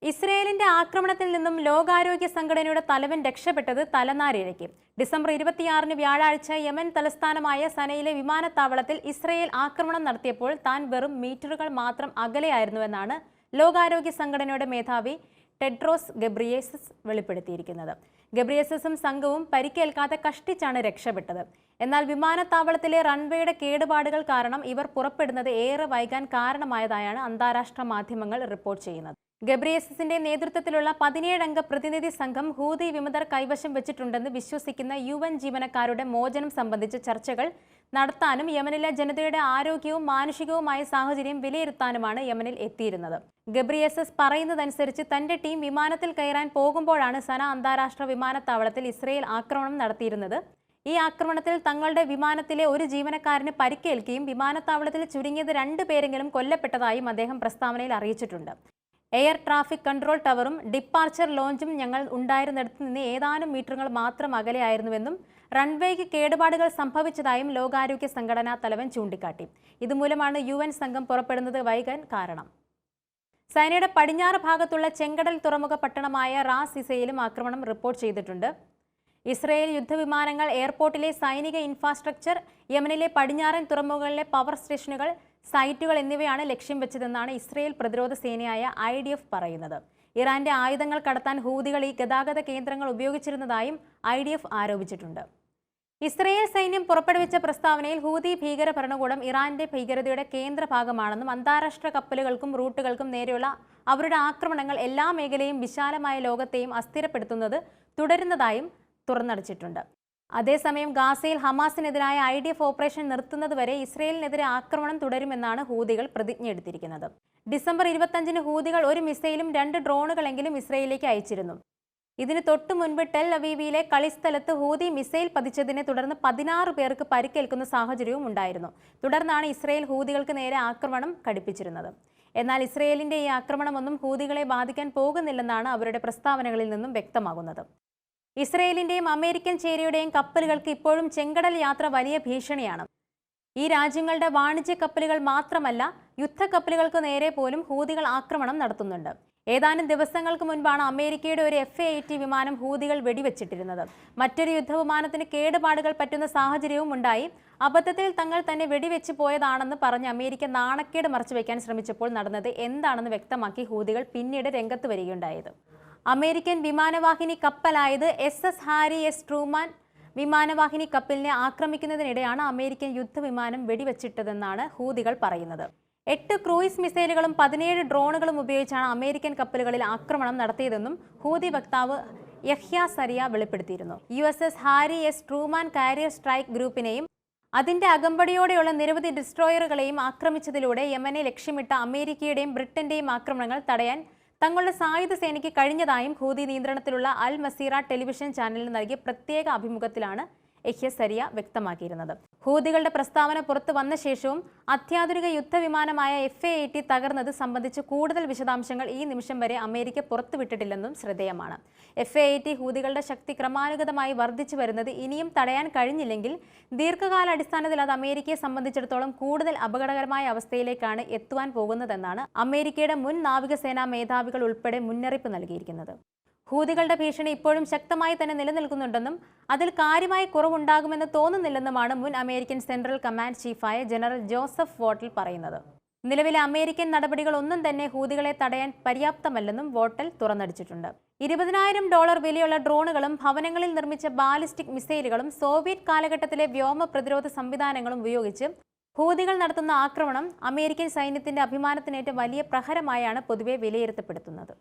ഇസ്രയേലിന്റെ ആക്രമണത്തിൽ നിന്നും ലോകാരോഗ്യ സംഘടനയുടെ തലവൻ രക്ഷപ്പെട്ടത് തലനാരിഴയ്ക്ക്. ഡിസംബർ 26 വ്യാഴാഴ്ച യമൻ തലസ്ഥാനമായ സനയിലെ വിമാനത്താവളത്തിൽ ഇസ്രയേൽ ആക്രമണം നടത്തിയപ്പോൾ താൻ വെറും മീറ്ററുകൾ മാത്രം അകലെയായിരുന്നുവെന്നാണ് ലോകാരോഗ്യ സംഘടനയുടെ മേധാവി ടെഡ്രോസ് ഗബ്രിയേസസ് വെളിപ്പെടുത്തിയിരിക്കുന്നത്. ഗബ്രിയേസസും സംഘവും പരിക്കേൽക്കാതെ കഷ്ടിച്ചാണ് രക്ഷപ്പെട്ടത്. എന്നാൽ വിമാനത്താവളത്തിലെ റൺവേയുടെ കേടുപാടുകൾ കാരണം ഇവർ പുറപ്പെടുന്നത് ഏറെ വൈകാൻ കാരണമായതായാണ് അന്താരാഷ്ട്ര മാധ്യമങ്ങൾ റിപ്പോർട്ട് ചെയ്യുന്നത്. ഗബ്രിയേസസിന്റെ നേതൃത്വത്തിലുള്ള 17 അംഗ പ്രതിനിധി സംഘം ഹൂതി വിമതർ കൈവശം വെച്ചിട്ടുണ്ടെന്ന് വിശ്വസിക്കുന്ന UN ജീവനക്കാരുടെ മോചനം സംബന്ധിച്ച ചർച്ചകൾ നടത്താനും യമനിലെ ജനതയുടെ ആരോഗ്യവും മാനുഷികവുമായ സാഹചര്യം വിലയിരുത്താനുമാണ് യമനിൽ എത്തിയിരുന്നത്. ഗബ്രിയേസസ് പറയുന്നതനുസരിച്ച് തന്റെ ടീം വിമാനത്തിൽ കയറാൻ പോകുമ്പോഴാണ് സന അന്താരാഷ്ട്ര വിമാനത്താവളത്തിൽ ഇസ്രയേൽ ആക്രമണം നടത്തിയിരുന്നത്. ഈ ആക്രമണത്തിൽ തങ്ങളുടെ വിമാനത്തിലെ ഒരു ജീവനക്കാരന് പരിക്കേൽക്കുകയും വിമാനത്താവളത്തിൽ ചുരുങ്ങിയത് 2 പേരെങ്കിലും കൊല്ലപ്പെട്ടതായും അദ്ദേഹം പ്രസ്താവനയിൽ അറിയിച്ചിട്ടുണ്ട്. എയർ ട്രാഫിക് കൺട്രോൾ ടവറും ഡിപ്പാർച്ചർ ലോഞ്ചും ഞങ്ങൾ ഉണ്ടായിരുന്നിടത്ത് നിന്ന് ഏതാനും മീറ്ററുകൾ മാത്രം അകലെയായിരുന്നുവെന്നും റൺവേക്ക് കേടുപാടുകൾ സംഭവിച്ചതായും ലോകാരോഗ്യ സംഘടനാ തലവൻ ചൂണ്ടിക്കാട്ടി. ഇതുമൂലമാണ് UN സംഘം പുറപ്പെടുന്നത് വൈകാൻ കാരണം. സൈനയുടെ പടിഞ്ഞാറ് ഭാഗത്തുള്ള ചെങ്കടൽ തുറമുഖ പട്ടണമായ റാസ് ഇസയിലും ആക്രമണം റിപ്പോർട്ട് ചെയ്തിട്ടുണ്ട്. ഇസ്രയേൽ യുദ്ധവിമാനങ്ങൾ എയർപോർട്ടിലെ സൈനിക ഇൻഫ്രാസ്ട്രക്ചർ, യമനിലെ പടിഞ്ഞാറൻ തുറമുഖങ്ങളിലെ പവർ സ്റ്റേഷനുകൾ, സൈറ്റുകൾ എന്നിവയാണ് ലക്ഷ്യം വെച്ചതെന്നാണ് ഇസ്രയേൽ പ്രതിരോധ സേനയായ IDF പറയുന്നത്. ഇറാന്റെ ആയുധങ്ങൾ കടത്താൻ ഹൂതികൾ ഈ ഗതാഗത കേന്ദ്രങ്ങൾ ഉപയോഗിച്ചിരുന്നതായും IDF ആരോപിച്ചിട്ടുണ്ട്. ഇസ്രയേൽ സൈന്യം പുറപ്പെടുവിച്ച പ്രസ്താവനയിൽ ഹൂതി ഭീകര ഭരണകൂടം ഇറാന്റെ ഭീകരതയുടെ കേന്ദ്രഭാഗമാണെന്നും അന്താരാഷ്ട്ര കപ്പലുകൾക്കും റൂട്ടുകൾക്കും നേരെയുള്ള അവരുടെ ആക്രമണങ്ങൾ എല്ലാ മേഖലയും വിശാലമായ ലോകത്തെയും അസ്ഥിരപ്പെടുത്തുന്നത് തുടരുന്നതായും തുറന്നടിച്ചിട്ടുണ്ട്. അതേസമയം ഗാസയിൽ ഹമാസിനെതിരായ IDF ഓപ്പറേഷൻ നിർത്തുന്നതുവരെ ഇസ്രയേലിനെതിരെ ആക്രമണം തുടരുമെന്നാണ് ഹൂതികൾ പ്രതിജ്ഞയെടുത്തിരിക്കുന്നത്. ഡിസംബർ 25 ഹൂതികൾ ഒരു മിസൈലും 2 ഡ്രോണുകളെങ്കിലും ഇസ്രയേലിലേക്ക് അയച്ചിരുന്നു. ഇതിന് തൊട്ടു മുൻപ് ടെൽ അവീവിലെ കളിസ്ഥലത്ത് ഹൂതി മിസൈൽ പതിച്ചതിനെ തുടർന്ന് 16 പേർക്ക് പരിക്കേൽക്കുന്ന സാഹചര്യവും ഉണ്ടായിരുന്നു. തുടർന്നാണ് ഇസ്രയേൽ ഹൂതികൾക്ക് നേരെ ആക്രമണം കടുപ്പിച്ചിരുന്നത്. എന്നാൽ ഇസ്രയേലിന്റെ ഈ ആക്രമണമൊന്നും ഹൂതികളെ ബാധിക്കാൻ പോകുന്നില്ലെന്നാണ് അവരുടെ പ്രസ്താവനകളിൽ നിന്നും വ്യക്തമാകുന്നത്. ഇസ്രയേലിന്റെയും അമേരിക്കൻ ചേരിയുടെയും കപ്പലുകൾക്ക് ഇപ്പോഴും ചെങ്കടൽ യാത്ര വലിയ ഭീഷണിയാണ്. ഈ രാജ്യങ്ങളുടെ വാണിജ്യ കപ്പലുകൾ മാത്രമല്ല, യുദ്ധക്കപ്പലുകൾക്ക് നേരെ പോലും ഹൂതികൾ ആക്രമണം നടത്തുന്നുണ്ട്. ഏതാനും ദിവസങ്ങൾക്ക് മുൻപാണ് അമേരിക്കയുടെ ഒരു F-18 വിമാനം ഹൂതികൾ വെടിവെച്ചിട്ടിരുന്നത്. മറ്റൊരു യുദ്ധവിമാനത്തിന് കേടുപാടുകൾ പറ്റുന്ന സാഹചര്യവും ഉണ്ടായി. അബദ്ധത്തിൽ തങ്ങൾ തന്നെ വെടിവെച്ച് പോയതാണെന്ന് പറഞ്ഞ് അമേരിക്ക നാണക്കേട് മറച്ചുവെക്കാൻ ശ്രമിച്ചപ്പോൾ നടന്നത് എന്താണെന്ന് വ്യക്തമാക്കി ഹൂതികൾ പിന്നീട് രംഗത്ത് വരികയുണ്ടായത്. അമേരിക്കൻ വിമാനവാഹിനി കപ്പലായത് SS ഹാരി എസ് ട്രൂമാൻ വിമാനവാഹിനി കപ്പലിനെ ആക്രമിക്കുന്നതിനിടെയാണ് അമേരിക്കൻ യുദ്ധവിമാനം വെടിവെച്ചിട്ടതെന്നാണ് ഹൂതികൾ പറയുന്നത്. 8 ക്രൂയിസ് മിസൈലുകളും 17 ഡ്രോണുകളും ഉപയോഗിച്ചാണ് അമേരിക്കൻ കപ്പലുകളിൽ ആക്രമണം നടത്തിയതെന്നും ഹൂതി വക്താവ് യഹ്യ സരിയ വെളിപ്പെടുത്തിയിരുന്നു. USS Harry S Truman carrier strike ഗ്രൂപ്പിനെയും അതിന്റെ അകമ്പടിയോടെയുള്ള നിരവധി ഡിസ്ട്രോയറുകളെയും ആക്രമിച്ചതിലൂടെ യമനെ ലക്ഷ്യമിട്ട അമേരിക്കയുടെയും ബ്രിട്ടന്റെയും ആക്രമണങ്ങൾ തടയാൻ തങ്ങളുടെ സായുധ സേനയ്ക്ക് കഴിഞ്ഞതായും ഹൂതി നിയന്ത്രണത്തിലുള്ള അൽ മസീറ ടെലിവിഷൻ ചാനലിന് നൽകിയ പ്രത്യേക അഭിമുഖത്തിലാണ് യഹ്യ സരിയ വ്യക്തമാക്കിയിരുന്നത്. ഹൂതികളുടെ പ്രസ്താവന പുറത്തു വന്ന ശേഷവും അത്യാധുനിക യുദ്ധവിമാനമായ F-18 തകർന്നത് സംബന്ധിച്ച് കൂടുതൽ വിശദാംശങ്ങൾ ഈ നിമിഷം വരെ അമേരിക്ക പുറത്തുവിട്ടിട്ടില്ലെന്നും ശ്രദ്ധേയമാണ്. F-18 ഹൂതികളുടെ ശക്തി ക്രമാനുഗതമായി വർദ്ധിച്ചു വരുന്നത് ഇനിയും തടയാൻ കഴിഞ്ഞില്ലെങ്കിൽ ദീർഘകാലാടിസ്ഥാനത്തിൽ അത് അമേരിക്കയെ സംബന്ധിച്ചിടത്തോളം കൂടുതൽ അപകടകരമായ അവസ്ഥയിലേക്കാണ് എത്തുവാൻ പോകുന്നതെന്നാണ് അമേരിക്കയുടെ മുൻ നാവികസേനാ മേധാവികൾ ഉൾപ്പെടെ മുന്നറിയിപ്പ് നൽകിയിരിക്കുന്നത്. ഹൂതികളുടെ ഭീഷണി ഇപ്പോഴും ശക്തമായി തന്നെ നിലനിൽക്കുന്നുണ്ടെന്നും അതിൽ കാര്യമായ കുറവുണ്ടാകുമെന്ന് തോന്നുന്നില്ലെന്നുമാണ് മുൻ അമേരിക്കൻ സെൻട്രൽ കമാൻഡ് ചീഫായ ജനറൽ ജോസഫ് വോട്ടൽ പറയുന്നത്. നിലവിലെ അമേരിക്കൻ നടപടികൾ ഒന്നും തന്നെ ഹൂതികളെ തടയാൻ പര്യാപ്തമല്ലെന്നും വോട്ടൽ തുറന്നടിച്ചിട്ടുണ്ട്. $20,000 വിലയുള്ള ഡ്രോണുകളും ഭവനങ്ങളിൽ നിർമ്മിച്ച ബാലിസ്റ്റിക് മിസൈലുകളും സോവിയറ്റ് കാലഘട്ടത്തിലെ വ്യോമ പ്രതിരോധ സംവിധാനങ്ങളും ഉപയോഗിച്ച് ഹൂതികൾ നടത്തുന്ന ആക്രമണം അമേരിക്കൻ സൈന്യത്തിന്റെ അഭിമാനത്തിനേറ്റ വലിയ പ്രഹരമായാണ് പൊതുവെ വിലയിരുത്തപ്പെടുത്തുന്നത്.